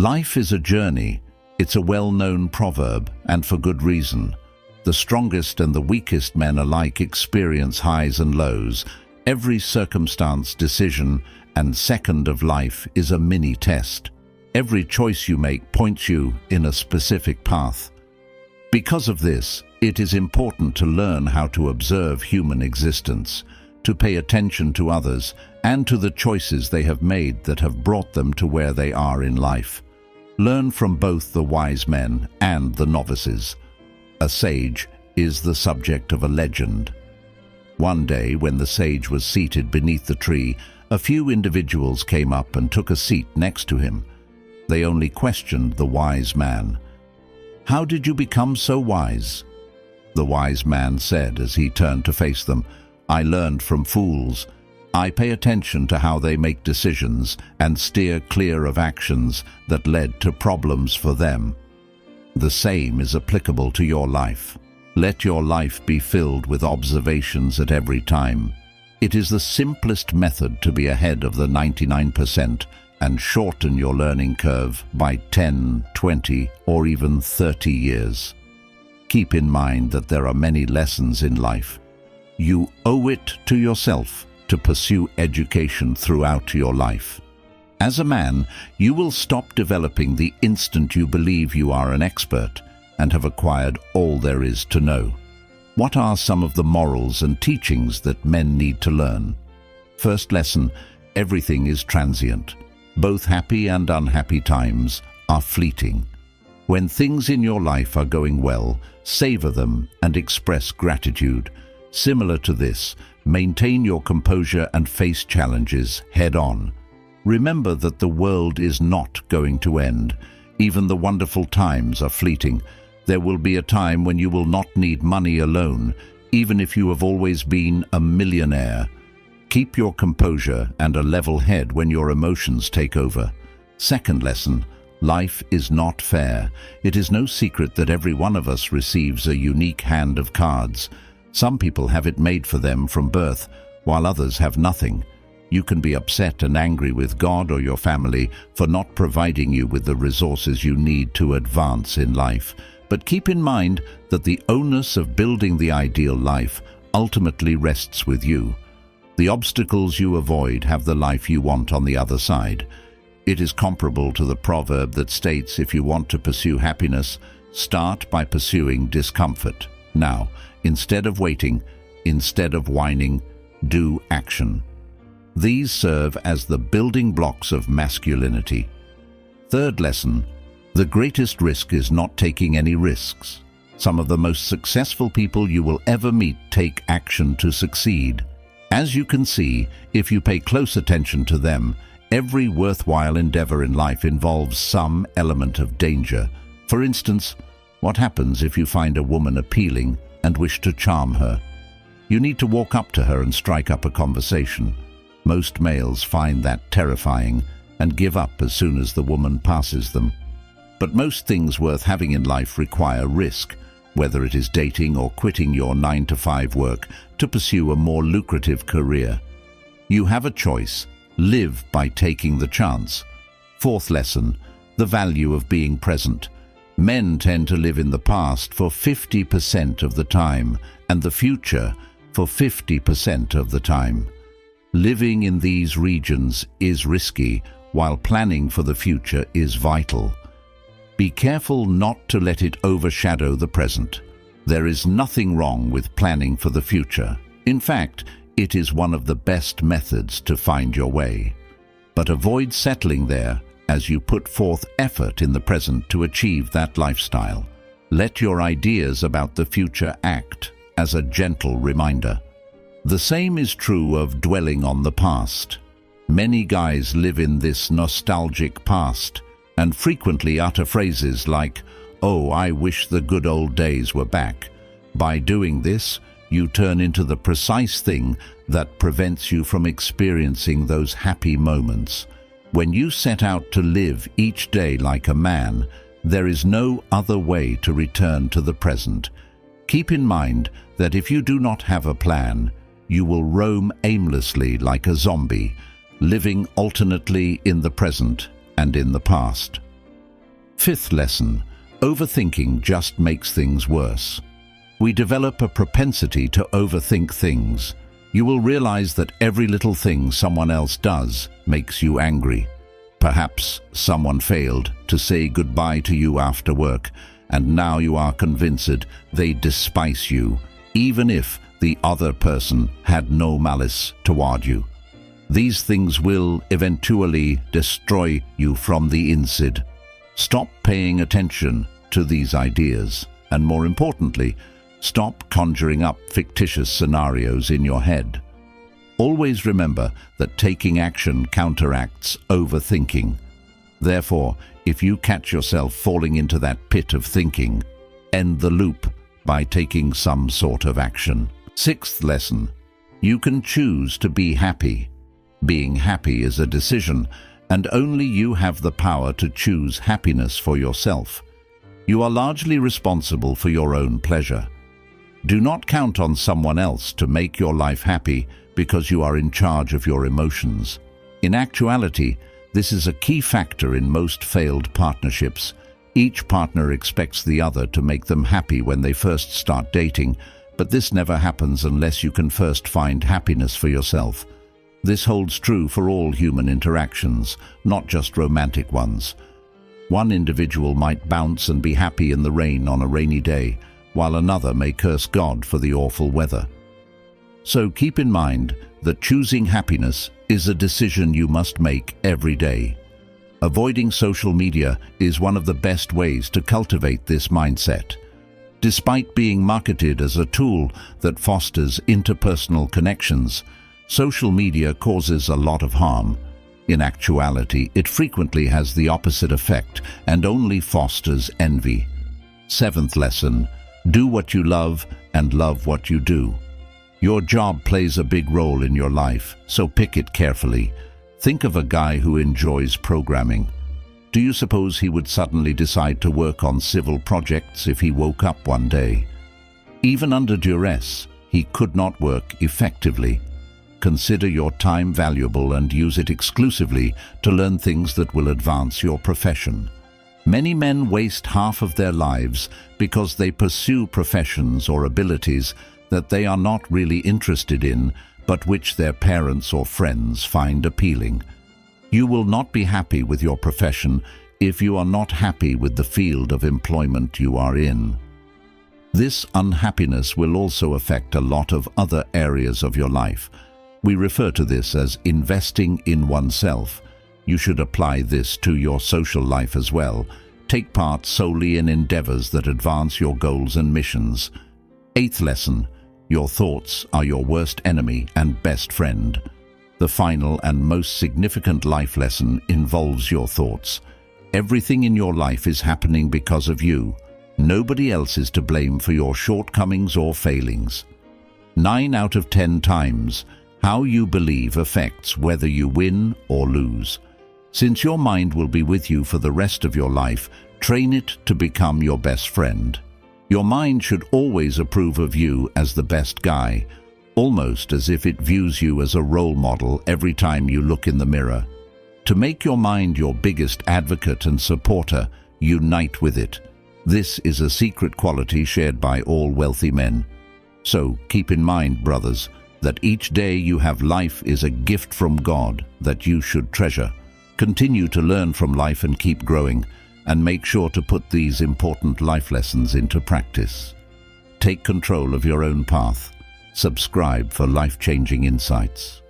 Life is a journey. It's a well-known proverb, and for good reason. The strongest and the weakest men alike experience highs and lows. Every circumstance, decision, and second of life is a mini-test. Every choice you make points you in a specific path. Because of this, it is important to learn how to observe human existence, to pay attention to others, and to the choices they have made that have brought them to where they are in life. Learn from both the wise men and the novices. A sage is the subject of a legend. One day, when the sage was seated beneath the tree, a few individuals came up and took a seat next to him. They only questioned the wise man. "How did you become so wise?" The wise man said as he turned to face them, "I learned from fools. I pay attention to how they make decisions and steer clear of actions that led to problems for them." The same is applicable to your life. Let your life be filled with observations at every time. It is the simplest method to be ahead of the 99% and shorten your learning curve by 10, 20, or even 30 years. Keep in mind that there are many lessons in life. You owe it to yourself to pursue education throughout your life. As a man, you will stop developing the instant you believe you are an expert and have acquired all there is to know. What are some of the morals and teachings that men need to learn? First lesson: everything is transient. Both happy and unhappy times are fleeting. When things in your life are going well, savor them and express gratitude. Similar to this, maintain your composure and face challenges head-on. Remember that the world is not going to end. Even the wonderful times are fleeting. There will be a time when you will not need money alone, even if you have always been a millionaire. Keep your composure and a level head when your emotions take over. Second lesson: life is not fair. It is no secret that every one of us receives a unique hand of cards. Some people have it made for them from birth, while others have nothing. You can be upset and angry with God or your family for not providing you with the resources you need to advance in life. But keep in mind that the onus of building the ideal life ultimately rests with you. The obstacles you avoid have the life you want on the other side. It is comparable to the proverb that states, if you want to pursue happiness, start by pursuing discomfort. Now, instead of waiting, instead of whining, do action. These serve as the building blocks of masculinity. Third lesson: the greatest risk is not taking any risks. Some of the most successful people you will ever meet take action to succeed. As you can see, if you pay close attention to them, every worthwhile endeavor in life involves some element of danger. For instance, what happens if you find a woman appealing and wish to charm her? You need to walk up to her and strike up a conversation. Most males find that terrifying and give up as soon as the woman passes them. But most things worth having in life require risk, whether it is dating or quitting your 9-to-5 work to pursue a more lucrative career. You have a choice. Live by taking the chance. Fourth lesson: the value of being present. Men tend to live in the past for 50% of the time and the future for 50% of the time. Living in these regions is risky, while planning for the future is vital. Be careful not to let it overshadow the present. There is nothing wrong with planning for the future. In fact, it is one of the best methods to find your way. But avoid settling there as you put forth effort in the present to achieve that lifestyle. Let your ideas about the future act as a gentle reminder. The same is true of dwelling on the past. Many guys live in this nostalgic past and frequently utter phrases like, "Oh, I wish the good old days were back." By doing this, you turn into the precise thing that prevents you from experiencing those happy moments. When you set out to live each day like a man, there is no other way to return to the present. Keep in mind that if you do not have a plan, you will roam aimlessly like a zombie, living alternately in the present and in the past. Fifth lesson: overthinking just makes things worse. We develop a propensity to overthink things. You will realize that every little thing someone else does makes you angry. Perhaps someone failed to say goodbye to you after work, and now you are convinced they despise you, even if the other person had no malice toward you. These things will eventually destroy you from the inside. Stop paying attention to these ideas, and more importantly, stop conjuring up fictitious scenarios in your head. Always remember that taking action counteracts overthinking. Therefore, if you catch yourself falling into that pit of thinking, end the loop by taking some sort of action. Sixth lesson: you can choose to be happy. Being happy is a decision, and only you have the power to choose happiness for yourself. You are largely responsible for your own pleasure. Do not count on someone else to make your life happy because you are in charge of your emotions. In actuality, this is a key factor in most failed partnerships. Each partner expects the other to make them happy when they first start dating, but this never happens unless you can first find happiness for yourself. This holds true for all human interactions, not just romantic ones. One individual might bounce and be happy in the rain on a rainy day, while another may curse God for the awful weather. So keep in mind that choosing happiness is a decision you must make every day. Avoiding social media is one of the best ways to cultivate this mindset. Despite being marketed as a tool that fosters interpersonal connections, social media causes a lot of harm. In actuality, it frequently has the opposite effect and only fosters envy. Seventh lesson: do what you love and love what you do. Your job plays a big role in your life, so pick it carefully. Think of a guy who enjoys programming. Do you suppose he would suddenly decide to work on civil projects if he woke up one day? Even under duress, he could not work effectively. Consider your time valuable and use it exclusively to learn things that will advance your profession. Many men waste half of their lives because they pursue professions or abilities that they are not really interested in, but which their parents or friends find appealing. You will not be happy with your profession if you are not happy with the field of employment you are in. This unhappiness will also affect a lot of other areas of your life. We refer to this as investing in oneself. You should apply this to your social life as well. Take part solely in endeavors that advance your goals and missions. Eighth lesson: your thoughts are your worst enemy and best friend. The final and most significant life lesson involves your thoughts. Everything in your life is happening because of you. Nobody else is to blame for your shortcomings or failings. 9 out of 10 times, how you believe affects whether you win or lose. Since your mind will be with you for the rest of your life, train it to become your best friend. Your mind should always approve of you as the best guy, almost as if it views you as a role model every time you look in the mirror. To make your mind your biggest advocate and supporter, unite with it. This is a secret quality shared by all wealthy men. So keep in mind, brothers, that each day you have life is a gift from God that you should treasure. Continue to learn from life and keep growing, and make sure to put these important life lessons into practice. Take control of your own path. Subscribe for life-changing insights.